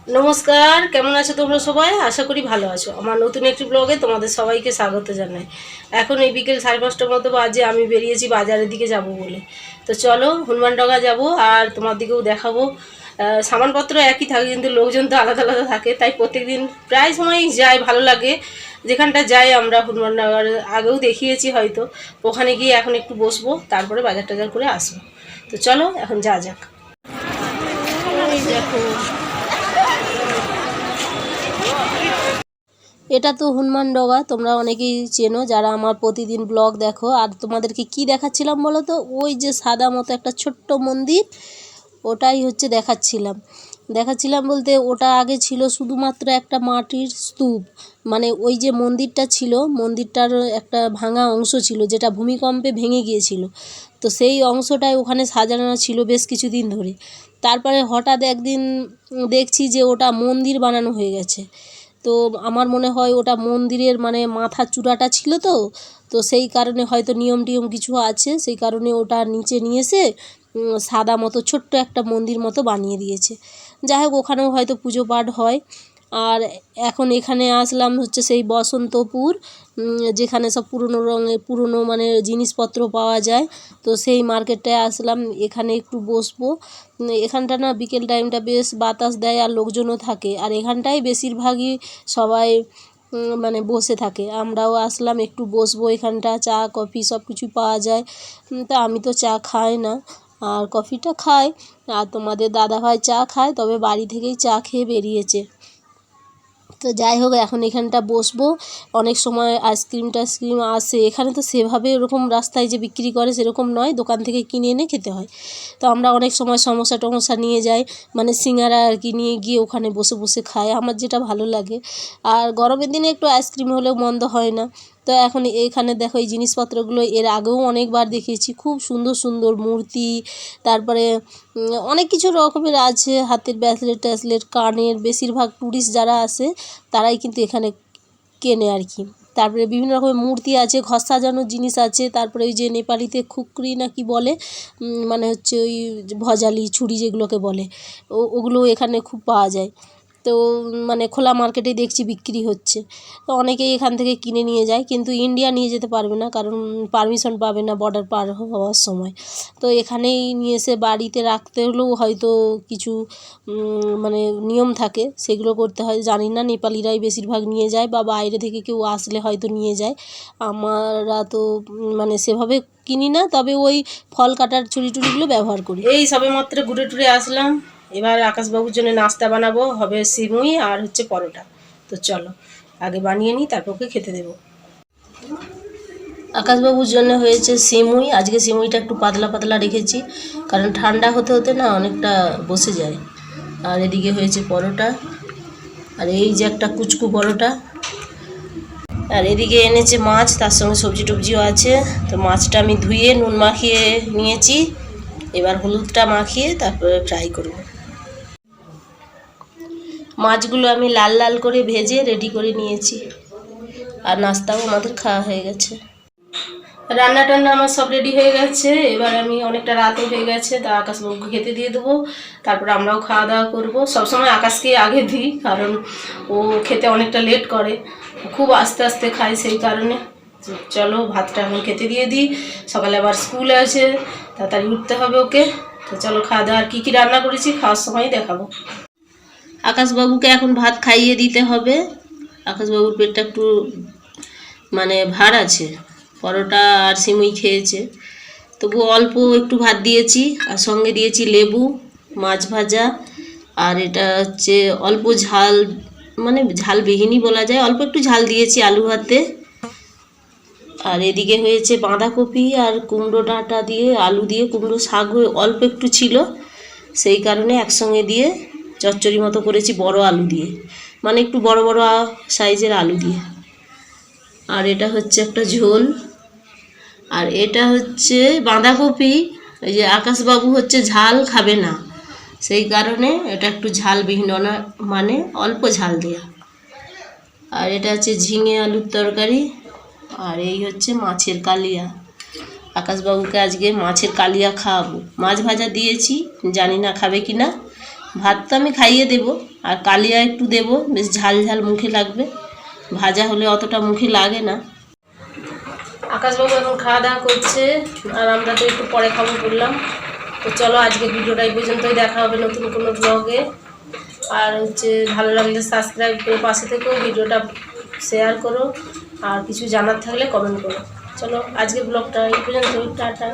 নমস্কার, কেমন আছো তোমরা সবাই? আশা করি ভালো আছো। আমার নতুন একটি ব্লগে তোমাদের সবাইকে স্বাগত জানাই। এখন এই বিকেল 5:30টার মতো বাজে, আমি বেরিয়েছি বাজারের দিকে যাব বলে। তো চলো হনুমানডাঙ্গা যাব আর তোমার দিকেও দেখাবো। সামানপত্র একই থাকে কিন্তু লোকজন তো আলাদা আলাদা থাকে, তাই প্রত্যেকদিন প্রায় সময়ই যাই, ভালো লাগে। যেখানটা যাই আমরা হনুমানডাঙ্গার আগেও দেখিয়েছি হয়তো, ওখানে গিয়ে এখন একটু বসবো, তারপরে বাজার টাজার করে আসবো। তো চলো এখন যা যাক। এই দেখো, এটা তো হনুমানডগা, তোমরা অনেকেই চেনো যারা আমার প্রতিদিন ব্লগ দেখো। আর তোমাদেরকে কি দেখাচ্ছিলাম বলো তো? ওই যে সাদা মতো একটা ছোট্ট মন্দির, ওটাই হচ্ছে দেখাচ্ছিলাম বলতে ওটা আগে ছিল শুধুমাত্র একটা মাটির স্তূপ। মানে ওই যে মন্দিরটা ছিল, মন্দিরটার একটা ভাঙা অংশ ছিল যেটা ভূমিকম্পে ভেঙে গিয়েছিল। তো সেই অংশটাই ওখানে সাজানো ছিল বেশ কিছুদিন ধরে। তারপরে হঠাৎ একদিন দেখছি যে ওটা মন্দির বানানো হয়ে গেছে। তো আমার মনে হয় ওটা মন্দিরের মানে মাথার চূড়াটা ছিল, তো তো সেই কারণে হয়তো নিয়ম টিয়ম কিছু আছে, সেই কারণে ওটা নিচে নিয়ে এসে সাদা মতো ছোট্ট একটা মন্দির মতো বানিয়ে দিয়েছে। যাই হোক, ওখানেও হয়তো পুজো পাঠ হয়। আর এখন এখানে আসলাম হচ্ছে সেই বসন্তপুর, যেখানে সব পুরনো মানে জিনিসপত্র পাওয়া যায়। তো সেই মার্কেটটায় আসলাম, এখানে একটু বসবো। এখানটা না বিকেল টাইমটা বেশ বাতাস দেয় আর লোকজনও থাকে, আর এখানটায় বেশিরভাগই সবাই মানে বসে থাকে। আমরাও আসলাম একটু বসবো, এখানটা চা কফি সব কিছুই পাওয়া যায়। তা আমি তো চা খাই না, আর কফিটা খাই। আর তোমাদের দাদাভাই চা খায়, তবে বাড়ি থেকেই চা খেয়ে বেরিয়েছে। তো যাই হোক, এখন এখানটা বসবো। অনেক সময় আইসক্রিম আসে এখানে, তো সেভাবে ওরকম রাস্তায় যে বিক্রি করে সেরকম নয়, দোকান থেকে কিনে এনে খেতে হয়। তো আমরা অনেক সময় সমোসা টমোসা নিয়ে যাই, মানে সিঙ্গারা আর কি, নিয়ে গিয়ে ওখানে বসে বসে খাই, আমার যেটা ভালো লাগে। আর গরমের দিনে একটু আইসক্রিম হলেও মন্দ হয় না। তো এখন এইখানে দেখো এই জিনিসপত্রগুলো এর আগেও অনেকবার দেখিয়েছি, খুব সুন্দর সুন্দর মূর্তি। তারপরে অনেক কিছু রকমের আছে, হাতের ব্রেসলেট ট্যাসলেট, কানের। বেশিরভাগ ট্যুরিস্ট যারা আসে তারাই কিন্তু এখানে কেনে আর কি। তারপরে বিভিন্ন রকমের মূর্তি আছে, ঘর সাজানোর জিনিস আছে। তারপরে ওই যে নেপালিতে খুকরি না কি বলে, মানে হচ্ছে ওই ভজালি ছুরি যেগুলোকে বলে, ওগুলো এখানে খুব পাওয়া যায়। তো মানে খোলা মার্কেটে দেখছি বিক্রি হচ্ছে। তো অনেকেই এখান থেকে কিনে নিয়ে যায়, কিন্তু ইন্ডিয়া নিয়ে যেতে পারবে না, কারণ পারমিশন পাবে না বর্ডার পার হওয়ার সময়। তো এখানেই নিয়ে এসে বাড়িতে রাখতে হলেও হয়তো কিছু মানে নিয়ম থাকে, সেগুলো করতে হয়। জানি না, নেপালিরাই বেশিরভাগ নিয়ে যায়, বা বাইরে থেকে কেউ আসলে হয়তো নিয়ে যায়। আমরা তো মানে সেভাবে কিনি না, তবে ওই ফল কাটার ছুরি টুরিগুলো ব্যবহার করি। এই সবে মাত্র ঘুরে টুরে আসলাম। এবার আকাশবাবুর জন্য নাস্তা বানাবো, হবে সিমুই আর হচ্ছে পরোটা। তো চলো আগে বানিয়ে নিই, তারপর ওকে খেতে দেবো। আকাশবাবুর জন্য হয়েছে সিমুই। আজকে সিমুইটা একটু পাতলা পাতলা রেখেছি, কারণ ঠান্ডা হতে হতে না অনেকটা বসে যায়। আর এদিকে হয়েছে পরোটা, আর এই যে একটা কুচকু পরোটা। আর এদিকে এনেছে মাছ, তার সঙ্গে সবজি টবজিও আছে। তো মাছটা আমি ধুয়ে নুন মাখিয়ে নিয়েছি, এবার হলুদটা মাখিয়ে তারপরে ফ্রাই করব। মাছগুলো আমি লাল লাল করে ভেজে রেডি করে নিয়েছি, আর নাস্তাও আমাদের খাওয়া হয়ে গেছে। রান্না টান্না আমার সব রেডি হয়ে গেছে। এবার আমি অনেকটা রাতও হয়ে গেছে, তা আকাশবাবুকে খেতে দিয়ে দেবো, তারপর আমরাও খাওয়া দাওয়া করবো। সবসময় আকাশকে আগে দিই, কারণ ও খেতে অনেকটা লেট করে, খুব আস্তে আস্তে খায়, সেই কারণে। চলো ভাতটা এখন খেতে দিয়ে দিই, সকালে আবার স্কুল আছে, তাড়াতাড়ি উঠতে হবে ওকে। তো চলো খাওয়া দাওয়া, আর কী কী রান্না করেছি খাওয়ার সময় দেখাবো। আকাশবাবুকে এখন ভাত খাইয়ে দিতে হবে। আকাশবাবুর পেটটা একটু মানে ভার আছে, পরোটা আর সিমুই খেয়েছে, তবু অল্প একটু ভাত দিয়েছি, আর সঙ্গে দিয়েছি লেবু, মাছ ভাজা। আর এটা হচ্ছে অল্প ঝাল, মানে ঝালবিহীনই বলা যায়, অল্প একটু ঝাল দিয়েছি আলু ভাতে। আর এদিকে হয়েছে বাঁধাকপি আর কুমড়ো ডাঁটা দিয়ে, আলু দিয়ে, কুমড়ো শাক অল্প একটু ছিল, সেই কারণে একসঙ্গে দিয়ে চচ্চড়ি মতো করেছি বড় আলু দিয়ে, মানে একটু বড় বড় সাইজের আলু দিয়ে। আর এটা হচ্ছে একটা ঝোল। আর এটা হচ্ছে বাঁধাকপি, এই যে আকাশবাবু হচ্ছে ঝাল খাবে না, সেই কারণে এটা একটু ঝালবিহীন, মানে অল্প ঝাল দেয়া। আর এটা হচ্ছে ঝিঙে আলুর তরকারি। আর এই হচ্ছে মাছের কালিয়া। আকাশবাবুকে আজকে মাছের কালিয়া খাওয়াবো। মাছ ভাজা দিয়েছি, জানি না খাবে কি না, ভাত তো আমি খাইয়ে দেবো, আর কালিয়া একটু দেবো, বেশ ঝাল ঝাল মুখে লাগবে। ভাজা হলে অতটা মুখে লাগে না। আকাশবাবু এখন খাওয়া দাওয়া করছে, আর আমরা তো একটু পরে খাবো বললাম। তো চলো আজকে ভিডিওটা এই পর্যন্তই, দেখা হবে নতুন কোনো ব্লগে। আর হচ্ছে ভালো লাগলে সাবস্ক্রাইব করে পাশে থেকেও ভিডিওটা শেয়ার করো, আর কিছু জানার থাকলে কমেন্ট করো। চলো আজকে ব্লগটা এই পর্যন্ত, টাটা।